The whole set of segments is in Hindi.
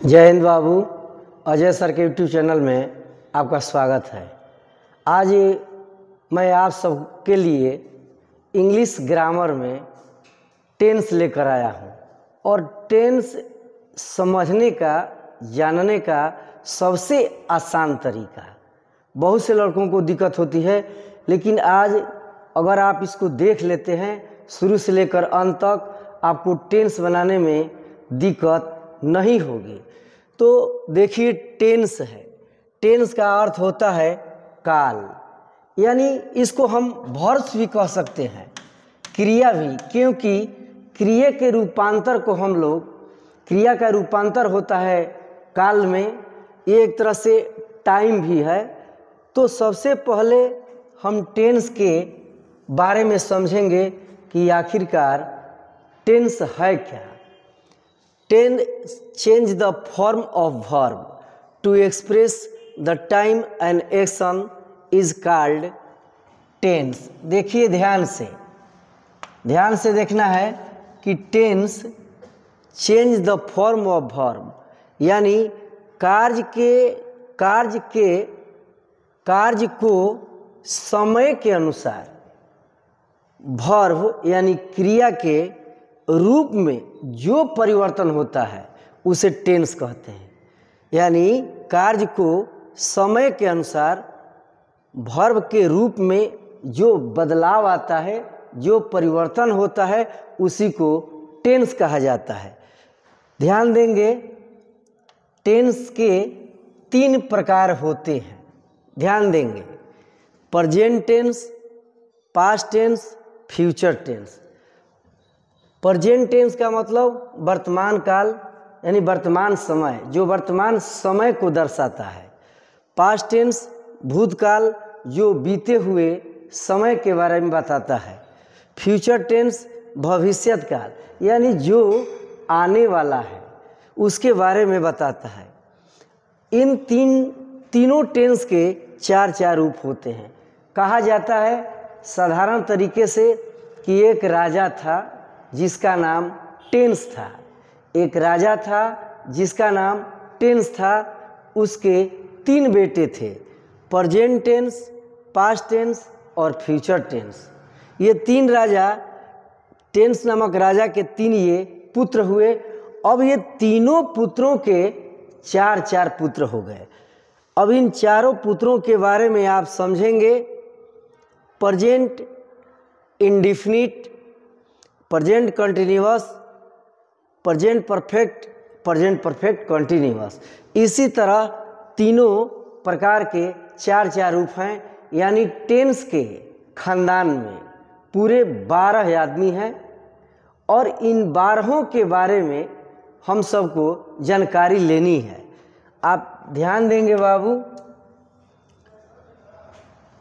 जय हिंद बाबू। अजय सर के यूट्यूब चैनल में आपका स्वागत है। आज मैं आप सबके लिए इंग्लिश ग्रामर में टेंस लेकर आया हूँ और टेंस समझने का जानने का सबसे आसान तरीका। बहुत से लड़कों को दिक्कत होती है, लेकिन आज अगर आप इसको देख लेते हैं शुरू से लेकर अंत तक, आपको टेंस बनाने में दिक्कत नहीं होगी। तो देखिए, टेंस है। टेंस का अर्थ होता है काल, यानी इसको हम वर्ब भी कह सकते हैं, क्रिया भी, क्योंकि क्रिया के रूपांतर को हम लोग, क्रिया का रूपांतर होता है काल में। ये एक तरह से टाइम भी है। तो सबसे पहले हम टेंस के बारे में समझेंगे कि आखिरकार टेंस है क्या। Tense change the form of verb to express the time and action is called tense। देखिए, ध्यान से देखना है कि tense change the form of verb, यानी कार्य को समय के अनुसार वर्ब यानी क्रिया के रूप में जो परिवर्तन होता है उसे टेंस कहते हैं। यानी कार्य को समय के अनुसार वर्ब के रूप में जो बदलाव आता है, जो परिवर्तन होता है, उसी को टेंस कहा जाता है। ध्यान देंगे, टेंस के 3 प्रकार होते हैं। ध्यान देंगे, present tense, past tense, future tense. Present tense का मतलब वर्तमान काल, यानी वर्तमान समय, जो वर्तमान समय को दर्शाता है। पास्ट टेंस भूतकाल, जो बीते हुए समय के बारे में बताता है। फ्यूचर टेंस भविष्यत काल, यानी जो आने वाला है उसके बारे में बताता है। इन तीनों टेंस के 4 रूप होते हैं। कहा जाता है साधारण तरीके से कि एक राजा था जिसका नाम टेंस था। एक राजा था जिसका नाम टेंस था। उसके 3 बेटे थे, प्रेजेंट टेंस, पास्ट टेंस और फ्यूचर टेंस। ये 3 राजा, टेंस नामक राजा के 3 ये पुत्र हुए। अब ये तीनों पुत्रों के 4 पुत्र हो गए। अब इन चारों पुत्रों के बारे में आप समझेंगे। Present indefinite, present continuous, present perfect continuous. इसी तरह तीनों प्रकार के 4 रूप हैं। यानी टेंस के खानदान में पूरे 12 आदमी हैं और इन 12 के बारे में हम सबको जानकारी लेनी है। आप ध्यान देंगे बाबू,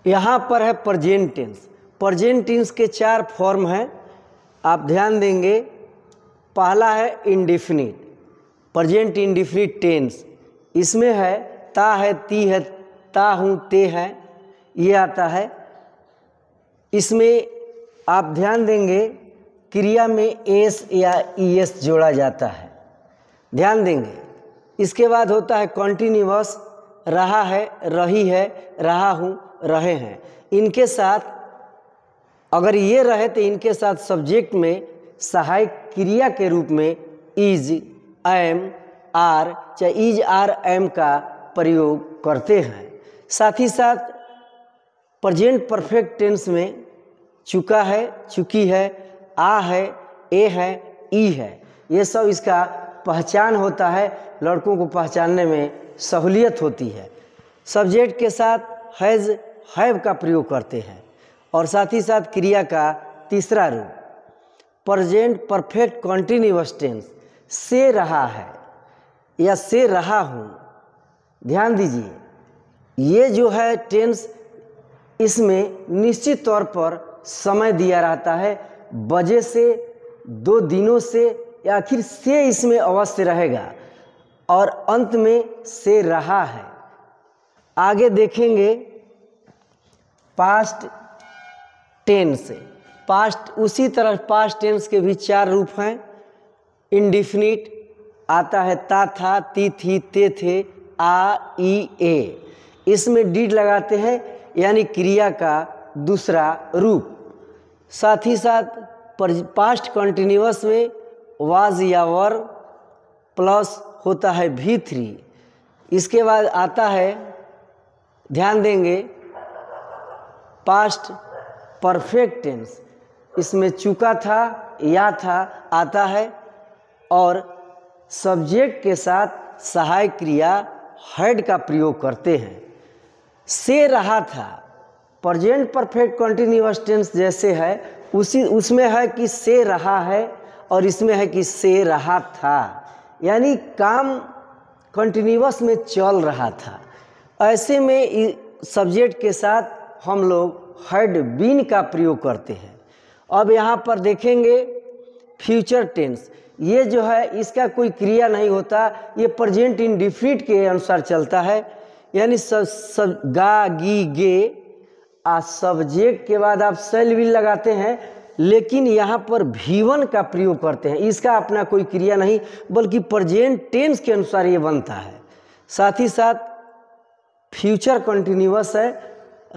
यहाँ पर है प्रेजेंट टेंस। प्रेजेंट टेंस के 4 फॉर्म हैं। आप ध्यान देंगे, पहला है इंडेफिनिट, प्रेजेंट इंडेफिनिट टेंस। इसमें है ता है, ती है, ता हूँ, ते हैं, ये आता है। इसमें आप ध्यान देंगे क्रिया में एस या ईएस जोड़ा जाता है। ध्यान देंगे। इसके बाद होता है कंटिन्यूअस, रहा है, रही है, रहा हूँ, रहे हैं। इनके साथ अगर ये रहे तो इनके साथ सब्जेक्ट में सहायक क्रिया के रूप में इज, एम, आर, चाहे इज, आर, एम का प्रयोग करते हैं। साथ ही साथ प्रेजेंट परफेक्ट टेंस में चुका है, चुकी है, आ है, ए है, ई है, ये सब इसका पहचान होता है। लड़कों को पहचानने में सहूलियत होती है। सब्जेक्ट के साथ हैज़, हैव का प्रयोग करते हैं। और साथ ही साथ क्रिया का 3 रूप प्रेजेंट परफेक्ट कंटिन्यूअस टेंस, से रहा है या से रहा हूँ। ध्यान दीजिए, ये जो है टेंस, इसमें निश्चित तौर पर समय दिया रहता है। बजे से, 2 दिनों से, या आखिर से इसमें अवश्य रहेगा और अंत में से रहा है। आगे देखेंगे पास्ट टेंस। पास्ट, उसी तरह पास्ट टेंस के भी 4 रूप हैं। इंडेफिनिट, आता है ता था, ती थी, ते थे, आ, ई, ए। इसमें डीड लगाते हैं यानी क्रिया का दूसरा रूप। साथ ही साथ पास्ट कंटिन्यूअस में वाज या वर प्लस होता है V3। इसके बाद आता है, ध्यान देंगे, पास्ट परफेक्ट टेंस। इसमें चुका था, या था आता है और सब्जेक्ट के साथ सहायक क्रिया हैड का प्रयोग करते हैं। से रहा था प्रेजेंट परफेक्ट कंटिन्यूअस टेंस जैसे है उसमें है कि से रहा है और इसमें है कि से रहा था, यानी काम कंटिन्यूअस में चल रहा था। ऐसे में सब्जेक्ट के साथ हम लोग हैड बीन का प्रयोग करते हैं। अब यहाँ पर देखेंगे फ्यूचर टेंस, ये जो है इसका कोई क्रिया नहीं होता, ये प्रेजेंट इंडेफिनिट के अनुसार चलता है। यानी सब गा, गी, गे आ सब्जेक्ट के बाद आप सेल विल लगाते हैं, लेकिन यहाँ पर V1 का प्रयोग करते हैं। इसका अपना कोई क्रिया नहीं बल्कि प्रेजेंट टेंस के अनुसार ये बनता है। साथ ही साथ फ्यूचर कंटिन्यूअस है,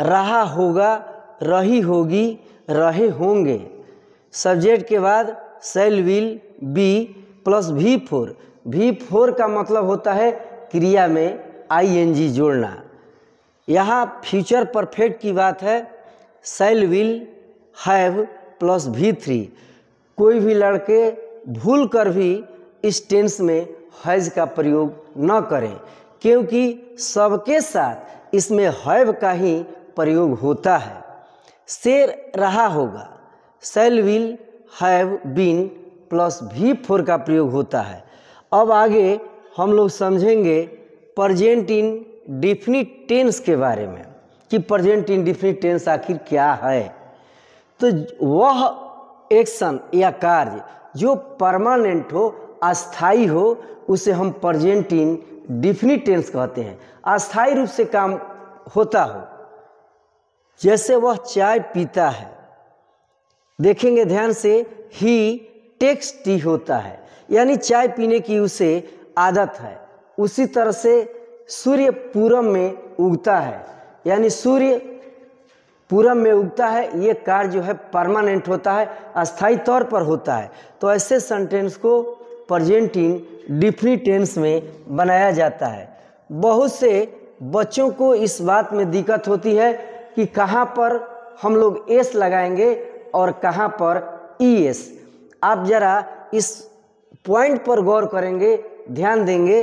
रहा होगा, रही होगी, रहे होंगे। सब्जेक्ट के बाद cell will be plus V4। V4 का मतलब होता है क्रिया में ING जोड़ना। यहाँ फ्यूचर परफेक्ट की बात है, cell will have plus V3। कोई भी लड़के भूल कर भी इस टेंस में हैज का प्रयोग न करें, क्योंकि सबके साथ इसमें हैव का ही प्रयोग होता है। से रहा होगा, shall will have been plus V4 का प्रयोग होता है। अब आगे हम लोग समझेंगे प्रेजेंट इंडेफिनिट टेंस के बारे में कि प्रेजेंट इंडेफिनिट टेंस आखिर क्या है। तो वह एक्शन या कार्य जो परमानेंट हो, अस्थाई हो, उसे हम प्रेजेंट इंडेफिनिट टेंस कहते हैं। अस्थाई रूप से काम होता हो, जैसे वह चाय पीता है, देखेंगे ध्यान से, ही टेक्स टी होता है, यानी चाय पीने की उसे आदत है। उसी तरह से सूर्य पूरब में उगता है, यानी सूर्य पूरब में उगता है, ये कार्य जो है परमानेंट होता है, अस्थायी तौर पर होता है। तो ऐसे सेंटेंस को प्रेजेंट इंडेफिनिट टेंस में बनाया जाता है। बहुत से बच्चों को इस बात में दिक्कत होती है कि कहाँ पर हम लोग एस लगाएंगे और कहाँ पर ES। आप ज़रा इस पॉइंट पर गौर करेंगे, ध्यान देंगे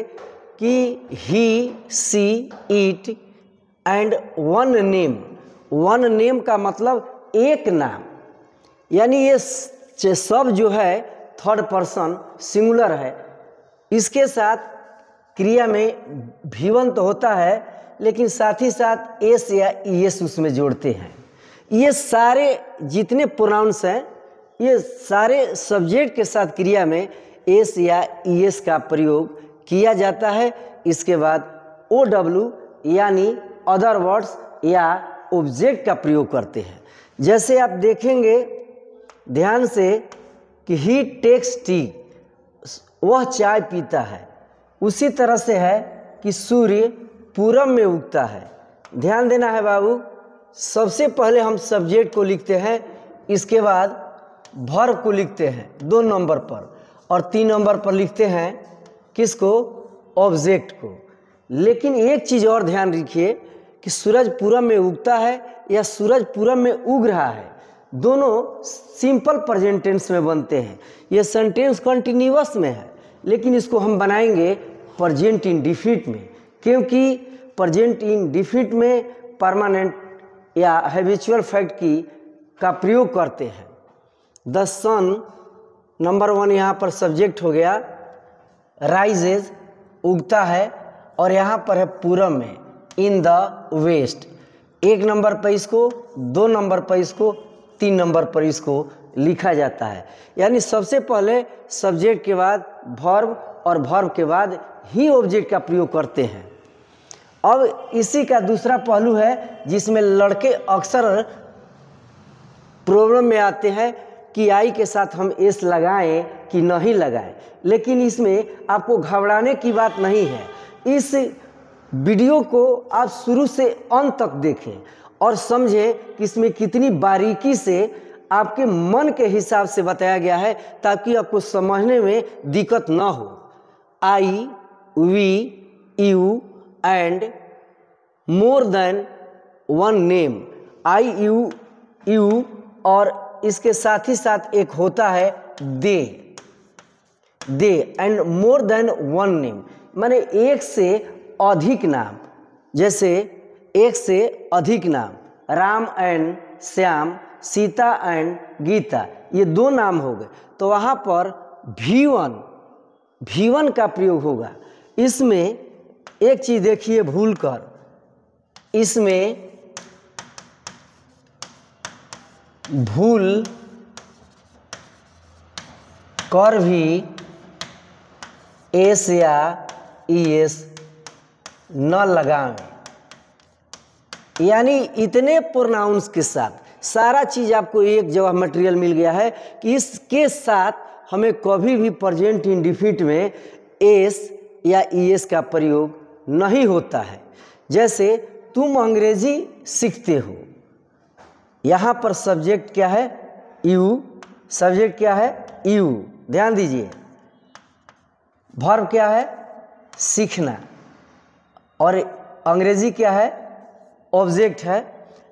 कि he, she, it and one name. One name का मतलब एक नाम, यानी ये सब जो है थर्ड पर्सन सिंगुलर है। इसके साथ क्रिया में V1 तो होता है, लेकिन साथ ही साथ एस या ES उसमें जोड़ते हैं। ये सारे जितने प्रोनाउंस हैं, ये सारे सब्जेक्ट के साथ क्रिया में एस या ES का प्रयोग किया जाता है। इसके बाद OW यानी अदर वर्ड्स या ऑब्जेक्ट का प्रयोग करते हैं। जैसे आप देखेंगे ध्यान से कि ही टेक्स टी, वह चाय पीता है। उसी तरह से है कि सूर्य पूरब में उगता है। ध्यान देना है बाबू, सबसे पहले हम सब्जेक्ट को लिखते हैं, इसके बाद वर्ब को लिखते हैं 2 नंबर पर, और 3 नंबर पर लिखते हैं किसको, ऑब्जेक्ट को। लेकिन एक चीज़ और ध्यान रखिए कि सूरज पूरब में उगता है या सूरज पूरब में उग रहा है, दोनों सिंपल प्रेजेंट टेंस में बनते हैं। ये सेंटेंस कंटिन्यूअस में है, लेकिन इसको हम बनाएंगे प्रेजेंट इंडेफिनिट में, क्योंकि प्रेजेंट इंडेफिनिट में परमानेंट या हैबिचुअल फैक्ट का प्रयोग करते हैं। द सन नंबर 1 यहाँ पर सब्जेक्ट हो गया, राइजेज उगता है, और यहाँ पर है पूरब में, इन द वेस्ट। 1 नंबर पर इसको, 2 नंबर पर इसको, 3 नंबर पर इसको लिखा जाता है। यानी सबसे पहले सब्जेक्ट के बाद वर्ब और वर्ब के बाद ही ऑब्जेक्ट का प्रयोग करते हैं। अब इसी का दूसरा पहलू है जिसमें लड़के अक्सर प्रॉब्लम में आते हैं कि आई के साथ हम एस लगाएं कि नहीं लगाएं, लेकिन इसमें आपको घबराने की बात नहीं है। इस वीडियो को आप शुरू से अंत तक देखें और समझें कि इसमें कितनी बारीकी से आपके मन के हिसाब से बताया गया है, ताकि आपको समझने में दिक्कत ना हो। I, we, you and more than one name. I, you और इसके साथ ही साथ एक होता है they and more than one name, माने एक से अधिक नाम। जैसे एक से अधिक नाम, राम एंड श्याम, सीता एंड गीता, ये दो नाम हो गए, तो वहाँ पर भी1 का प्रयोग होगा। इसमें एक चीज़ देखिए भूल कर, इसमें भूल कर भी एस या ईएस न लगाएं, यानी इतने प्रोनाउंस के साथ सारा चीज़ आपको एक जगह मटेरियल मिल गया है कि इसके साथ हमें कभी भी प्रेजेंट इंडेफिनिट में एस या ईएस का प्रयोग नहीं होता है। जैसे तुम अंग्रेजी सीखते हो, यहाँ पर सब्जेक्ट क्या है? यू। सब्जेक्ट क्या है? यू। ध्यान दीजिए, वर्ब क्या है? सीखना। और अंग्रेजी क्या है? ऑब्जेक्ट है।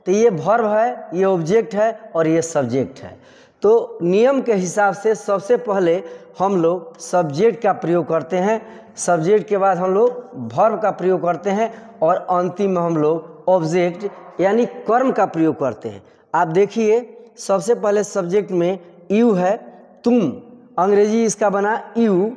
तो ये वर्ब है, ये ऑब्जेक्ट है और ये सब्जेक्ट है। तो नियम के हिसाब से सबसे पहले हम लोग सब्जेक्ट का प्रयोग करते हैं, सब्जेक्ट के बाद हम लोग वर्ब का प्रयोग करते हैं और अंतिम में हम लोग ऑब्जेक्ट यानी कर्म का प्रयोग करते हैं। आप देखिए, सबसे पहले सब्जेक्ट में यू है, तुम, अंग्रेजी इसका बना यू।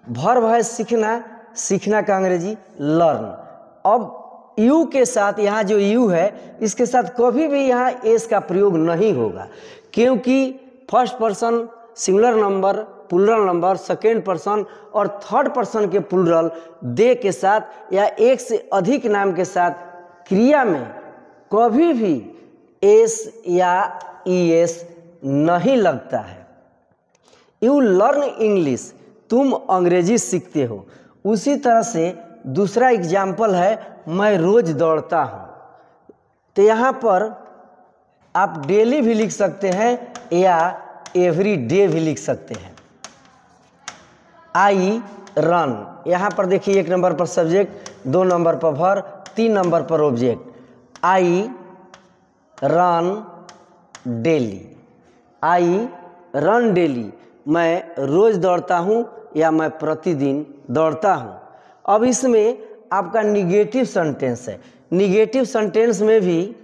वर्ब है सीखना, सीखना का अंग्रेजी लर्न। अब यू के साथ यहाँ जो यू है, इसके साथ कभी भी यहाँ एस का प्रयोग नहीं होगा, क्योंकि first person singular number, plural number, second person और थर्ड पर्सन के प्लूरल दे के साथ या एक से अधिक नाम के साथ क्रिया में कभी भी एस या ईएस नहीं लगता है। यू लर्न इंग्लिश, तुम अंग्रेजी सीखते हो। उसी तरह से दूसरा एग्जाम्पल है, मैं रोज दौड़ता हूँ। तो यहाँ पर आप डेली भी लिख सकते हैं या एवरी डे भी लिख सकते हैं। आई रन, यहाँ पर देखिए 1 नंबर पर सब्जेक्ट, 2 नंबर पर वर्ब, 3 नंबर पर object. I run daily, I run daily, मैं रोज दौड़ता हूँ या मैं प्रतिदिन दौड़ता हूँ। अब इसमें आपका निगेटिव सेंटेंस है। निगेटिव सेंटेंस में भी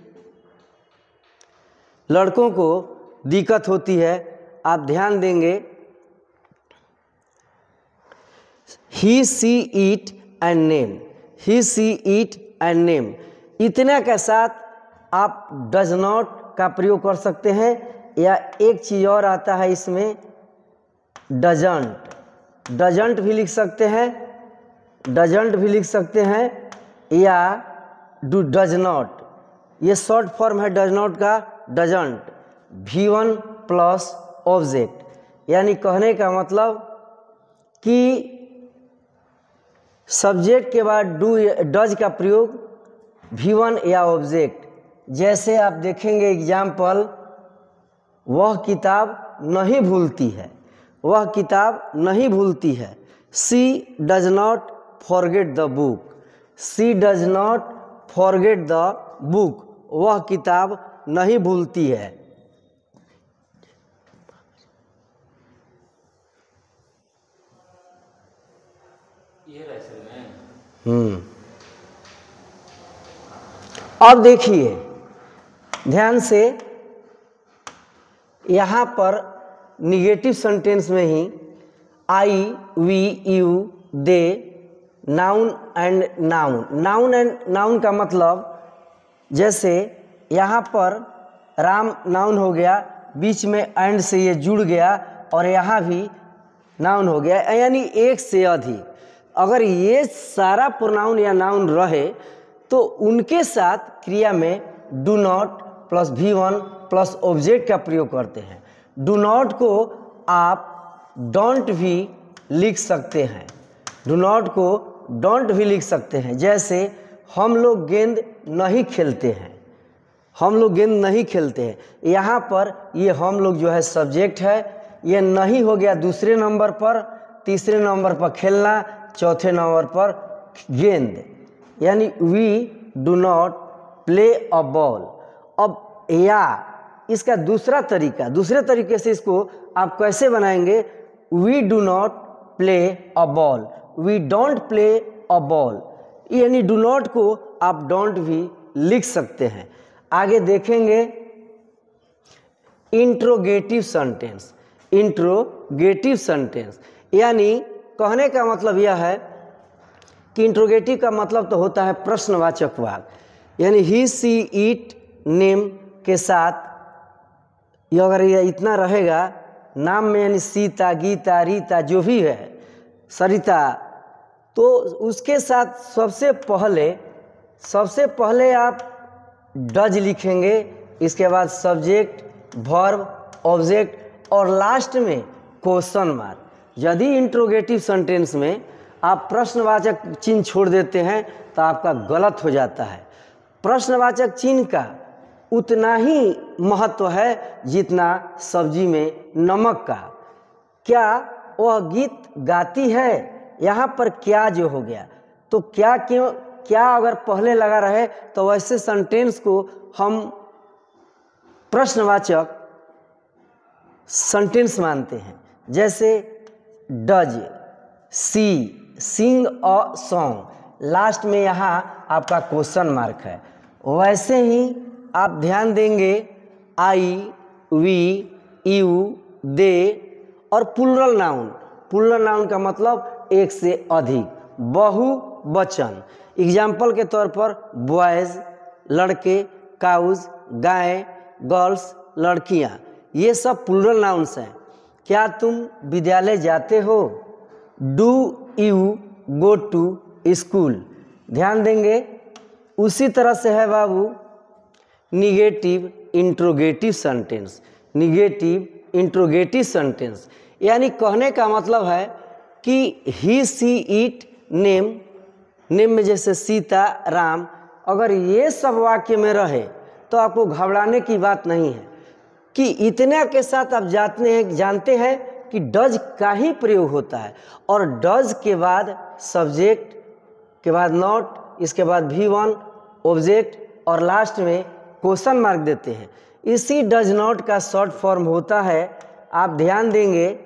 लड़कों को दिक्कत होती है, आप ध्यान देंगे। He, she, it and name, he, she, it and name, इतना के साथ आप डज नॉट का प्रयोग कर सकते हैं, या एक चीज़ और आता है इसमें, डजंट, डजंट भी लिख सकते हैं, डजंट भी लिख सकते हैं, या डू डज नॉट, ये शॉर्ट फॉर्म है डज नॉट का, डजंट, भी1 प्लस ऑब्जेक्ट, यानी कहने का मतलब कि सब्जेक्ट के बाद डू डज का प्रयोग भी1 या ऑब्जेक्ट। जैसे आप देखेंगे एग्जाम्पल, वह किताब नहीं भूलती है, वह किताब नहीं भूलती है। She does not forget the book, she does not forget the book, वह किताब नहीं भूलती है। अब देखिए ध्यान से, यहाँ पर निगेटिव सेंटेंस में ही I, we, you, they, noun and noun. Noun and noun का मतलब, जैसे यहाँ पर राम नाउन हो गया, बीच में एंड से ये जुड़ गया, और यहाँ भी नाउन हो गया, यानी एक से अधिक। अगर ये सारा प्रोनाउन या नाउन रहे तो उनके साथ क्रिया में डू नॉट प्लस भी1 प्लस ऑब्जेक्ट का प्रयोग करते हैं। डू नॉट को आप डोंट भी लिख सकते हैं, डू नॉट को डोंट भी लिख सकते हैं। जैसे हम लोग गेंद नहीं खेलते हैं, हम लोग गेंद नहीं खेलते हैं, यहाँ पर ये हम लोग जो है सब्जेक्ट है, ये नहीं हो गया दूसरे नंबर पर, तीसरे नंबर पर खेलना, चौथे नंबर पर गेंद, यानी we do not play a ball. अब या इसका दूसरा तरीका, दूसरे तरीके से इसको आप कैसे बनाएंगे, we do not play a ball, we don't play a ball, यानी डू नॉट को आप डोंट भी लिख सकते हैं। आगे देखेंगे इंट्रोगेटिव सेंटेंस। इंट्रोगेटिव सेंटेंस यानी कहने का मतलब यह है कि इंट्रोगेटिव का मतलब तो होता है प्रश्नवाचक वाक्य, यानी ही सी इट नेम के साथ ये अगर ये इतना रहेगा नाम में, यानी सीता, गीता, रीता जो भी है, सरिता, तो उसके साथ सबसे पहले आप डज लिखेंगे, इसके बाद सब्जेक्ट, वर्ब, ऑब्जेक्ट और लास्ट में क्वेश्चन मार्क। यदि इंट्रोगेटिव सेंटेंस में आप प्रश्नवाचक चिन्ह छोड़ देते हैं तो आपका गलत हो जाता है। प्रश्नवाचक चिन्ह का उतना ही महत्व है जितना सब्जी में नमक का। क्या वह गीत गाती है, यहाँ पर क्या जो हो गया, तो क्या क्यों, क्या अगर पहले लगा रहे तो वैसे सेंटेंस को हम प्रश्नवाचक सेंटेंस मानते हैं। जैसे does she sing a song, last में यहाँ आपका क्वेश्चन मार्क है। वैसे ही आप ध्यान देंगे आई, वी, यू, दे और प्लूरल नाउन। प्लूरल नाउन का मतलब एक से अधिक, बहुवचन। एग्जाम्पल के तौर पर बॉयज़ लड़के, काउज गाय, गर्ल्स लड़कियां, ये सब प्लूरल नाउन्स हैं। क्या तुम विद्यालय जाते हो, do you go to school. ध्यान देंगे उसी तरह से है बाबू negative interrogative sentence. Negative interrogative sentence यानी कहने का मतलब है कि he she it name, name में जैसे सीता, राम, अगर ये सब वाक्य में रहे तो आपको घबराने की बात नहीं है कि इतने के साथ आप जानते हैं कि डज का ही प्रयोग होता है, और डज के बाद सब्जेक्ट के बाद नॉट, इसके बाद V1 ऑब्जेक्ट और लास्ट में क्वेश्चन मार्क देते हैं। इसी डज नॉट का शॉर्ट फॉर्म होता है, आप ध्यान देंगे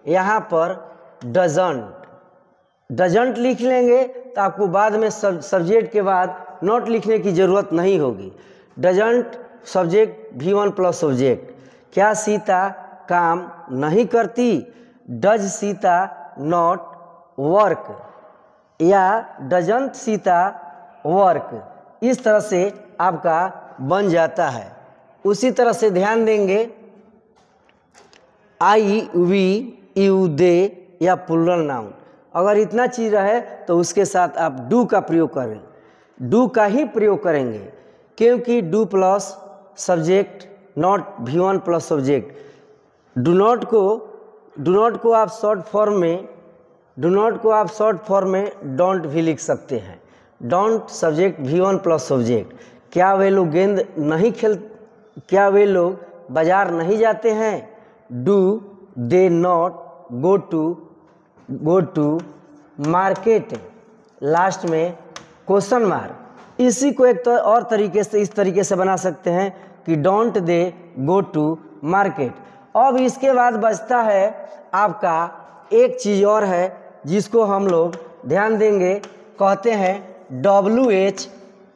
यहाँ पर डजंट, डजंट लिख लेंगे तो आपको बाद में सब्जेक्ट के बाद नॉट लिखने की ज़रूरत नहीं होगी। Doesn't subject V1 plus object. क्या सीता काम नहीं करती, डज सीता नॉट वर्क, या डजंट सीता वर्क। इस तरह से आपका बन जाता है। उसी तरह से ध्यान देंगे आई, वी, यू, दे या प्लूरल नाउन, अगर इतना चीज़ रहे तो उसके साथ आप डू का प्रयोग करें, डू का ही प्रयोग करेंगे, क्योंकि do plus subject not V1 plus object. Do not को आप शॉर्ट फॉर्म में डोंट भी लिख सकते हैं। Don't subject V1 plus object. क्या वे लोग गेंद नहीं क्या वे लोग बाजार नहीं जाते हैं, do they not go to market, last में क्वेश्चन मार्क। इसी को एक तो और तरीके से, इस तरीके से बना सकते हैं कि don't they go to market. अब इसके बाद बचता है आपका एक चीज़ और है जिसको हम लोग ध्यान देंगे, कहते हैं WH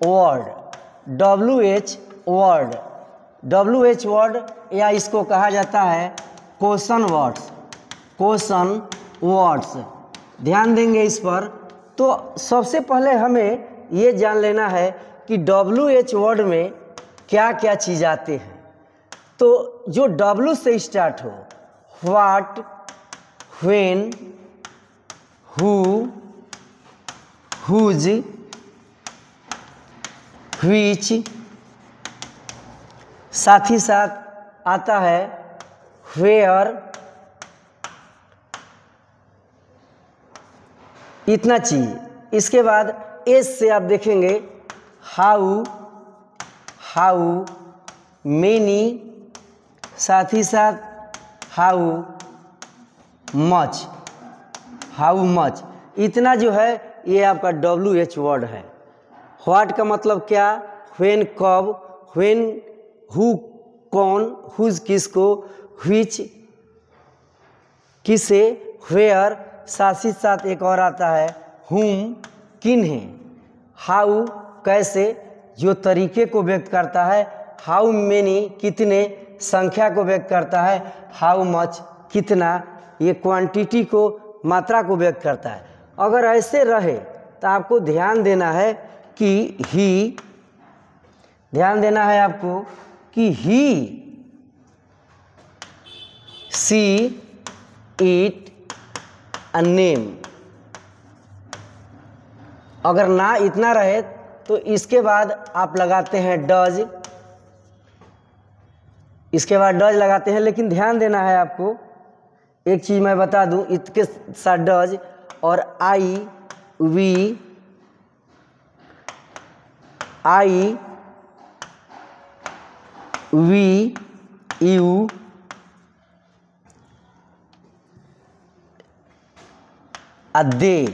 वर्ड। WH वर्ड या इसको कहा जाता है क्वेश्चन वर्ड्स। ध्यान देंगे इस पर। तो सबसे पहले हमें ये जान लेना है कि WH वर्ड में क्या क्या चीज़ आते हैं। तो जो W से स्टार्ट हो, what, when, who, whose, which, साथ ही साथ आता है वेयर, इतना चाहिए। इसके बाद एस से आप देखेंगे हाउ, हाउ मेनी, साथ ही साथ हाउ मच, हाउ मच, इतना जो है ये आपका WH वर्ड है। व्हाट का मतलब क्या, व्हेन कब, व्हेन हु कौन, हुज किसको, व्हिच किसे, वेयर, साथ ही साथ एक और आता है हुम किन्हें, हाउ कैसे जो तरीके को व्यक्त करता है, हाउ मेनी कितने संख्या को व्यक्त करता है, हाउ मच कितना ये क्वांटिटी को मात्रा को व्यक्त करता है। अगर ऐसे रहे तो आपको ध्यान देना है कि ही, ध्यान देना है आपको कि he, she, it, a name. अगर ना इतना रहे तो इसके बाद आप लगाते हैं डज, इसके बाद डज लगाते हैं। लेकिन ध्यान देना है आपको, एक चीज़ मैं बता दूं, इसके साथ डज और आई, वी, आई, वी, यू, दे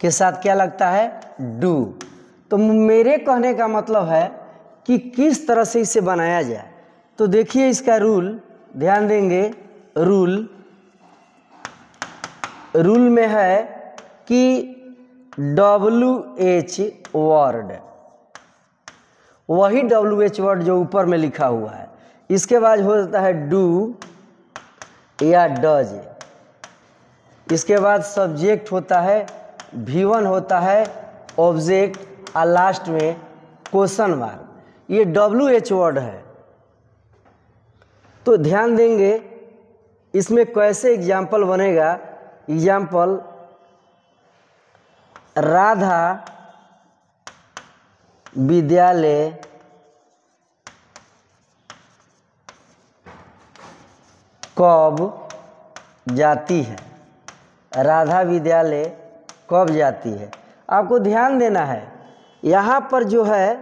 के साथ क्या लगता है, डू। तो मेरे कहने का मतलब है कि किस तरह से इसे बनाया जाए। तो देखिए इसका रूल, ध्यान देंगे, रूल में है कि WH वर्ड, वही WH वर्ड जो ऊपर में लिखा हुआ है। इसके बाद हो जाता है डू या डज। इसके बाद सब्जेक्ट होता है, V1 होता है ऑब्जेक्ट, और लास्ट में क्वेश्चन मार्क। ये WH वर्ड है। तो ध्यान देंगे इसमें कैसे एग्जाम्पल बनेगा। एग्जाम्पल, राधा विद्यालय कब जाती है, राधा विद्यालय कब जाती है। आपको ध्यान देना है यहाँ पर जो है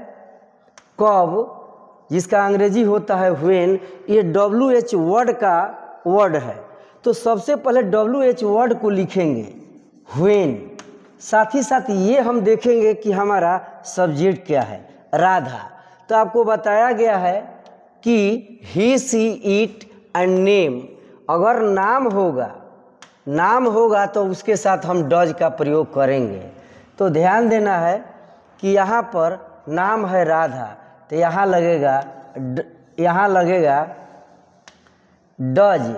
कब, जिसका अंग्रेजी होता है व्हेन, ये WH वर्ड का वर्ड है। तो सबसे पहले WH वर्ड को लिखेंगे व्हेन, साथ ही साथ ये हम देखेंगे कि हमारा सब्जेक्ट क्या है, राधा। तो आपको बताया गया है कि he, she, it and name. अगर नाम होगा तो उसके साथ हम डज का प्रयोग करेंगे। तो ध्यान देना है कि यहाँ पर नाम है राधा, तो यहाँ लगेगा डज,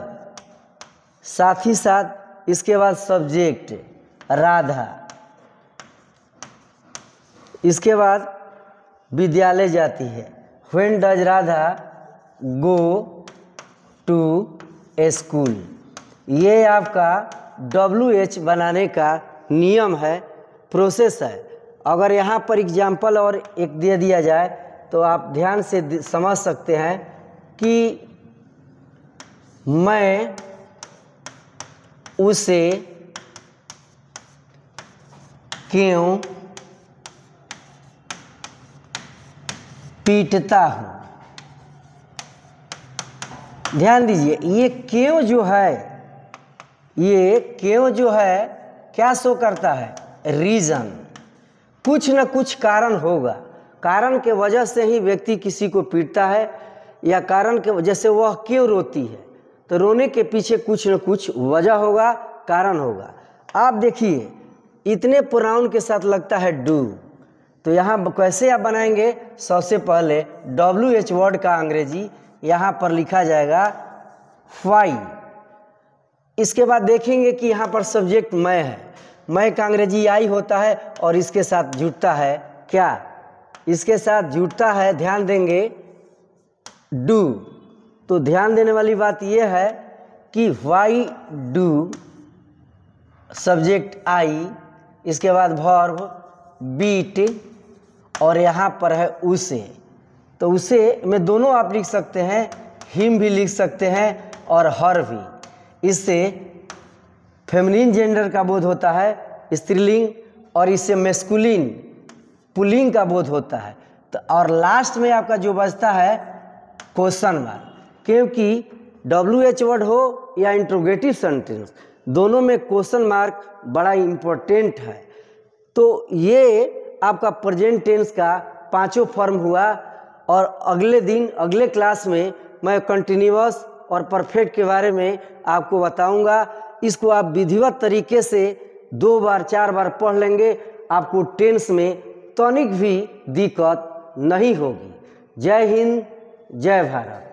साथ ही साथ इसके बाद सब्जेक्ट राधा, इसके बाद विद्यालय जाती है, when does Radha go to a school. ये आपका WH बनाने का नियम है, प्रोसेस है। अगर यहाँ पर एग्जाम्पल और एक दे दिया जाए तो आप ध्यान से समझ सकते हैं कि मैं उसे क्यों पीटता हूँ। ध्यान दीजिए, ये क्यों जो है क्या शो करता है, रीज़न। कुछ न कुछ कारण होगा, कारण के वजह से ही व्यक्ति किसी को पीटता है, या कारण के वजह से वह क्यों रोती है। तो रोने के पीछे कुछ न कुछ वजह होगा, कारण होगा। आप देखिए इतने प्रोनाउन के साथ लगता है डू। तो यहाँ कैसे आप बनाएंगे, सबसे पहले WH वर्ड का अंग्रेजी यहाँ पर लिखा जाएगा वाई। इसके बाद देखेंगे कि यहाँ पर सब्जेक्ट मैं है, मैं का अंग्रेजी आई होता है, और इसके साथ जुड़ता है क्या, इसके साथ जुड़ता है, ध्यान देंगे, डू। तो ध्यान देने वाली बात यह है कि वाई डू, सब्जेक्ट आई, इसके बाद वर्ब बीट, और यहाँ पर है उसे। तो उसे में दोनों आप लिख सकते हैं, हिम भी लिख सकते हैं और हर भी। इससे फेमिनिन जेंडर का बोध होता है, स्त्रीलिंग, और इससे मैस्कुलिन पुल्लिंग का बोध होता है। तो और लास्ट में आपका जो बचता है क्वेश्चन मार्क, क्योंकि WH वर्ड हो या इंट्रोगेटिव सेंटेंस, दोनों में क्वेश्चन मार्क बड़ा इम्पोर्टेंट है। तो ये आपका प्रेजेंट टेंस का 5 फॉर्म हुआ। और अगले दिन अगले क्लास में मैं कंटिन्यूअस और परफेक्ट के बारे में आपको बताऊंगा। इसको आप विधिवत तरीके से 2 बार 4 बार पढ़ लेंगे, आपको टेंस में तनिक भी दिक्कत नहीं होगी। जय हिंद, जय भारत।